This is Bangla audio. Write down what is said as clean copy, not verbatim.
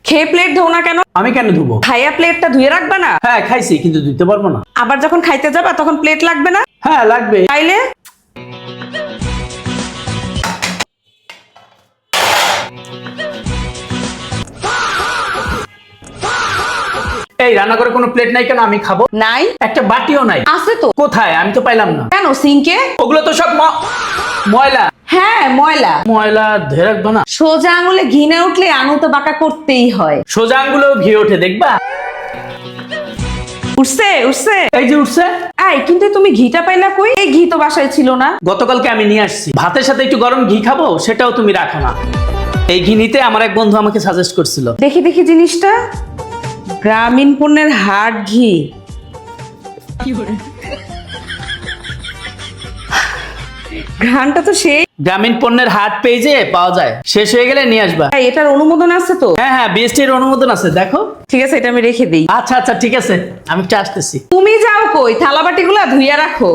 খেয়ে প্লেট ধোও না কেন? আমি কেন ধুবো? খাইয়া প্লেটটা ধুয়ে রাখবা না? হ্যাঁ খাইছি, কিন্তু ধুতে পারবো না। আবার যখন খাইতে যাবা তখন প্লেট লাগবে না? হ্যাঁ লাগবে। তাইলে এই রান্না করে কোনো প্লেট নাই কেন? আমি খাবো। নাই? একটা বাটিও নাই। আছে তো। কোথায়? আমি তো পাইলাম না। কেন, সিঙ্কে? ওগুলো তো সব ময়লা। হ্যাঁ ময়লা। ময়লা ধরে রাখবো না। সোজা আঙুলে ঘি না উঠলে আঙুল তো বাঁকা করতেই হয়। সোজা আঙ্গুলো ঘি ওঠে, দেখবা? উঠছে উঠছে। এই যে উঠছে। এই কিন্তু তুমি ঘিটা পাইলা কই? এই ঘি তো বাসায় ছিল না। গতকালকে আমি নিয়ে আসছি। ভাতের সাথে একটু গরম ঘি খাবো, সেটাও তুমি রাখো না। এই ঘি নিতে আমার এক বন্ধু আমাকে সাজেস্ট করছিল। দেখি দেখি জিনিসটা। গ্রামীণ পণ্যের হাট ঘি। ঘ্রাণটা তো সেই। গ্রামীণ পণ্যের হাট পেজে পাওয়া যায়, শেষ হয়ে গেলে নিয়ে আসবা। এই, এটার অনুমোদন আছে তো? হ্যাঁ হ্যাঁ, বিএসটির অনুমোদন আছে, দেখো। ঠিক আছে, এটা আমি রেখে দিই। আচ্ছা আচ্ছা ঠিক আছে, আমি একটু আসতেছি। তুমি যাও কই? থালা বাটিগুলা ধুইয়া রাখো।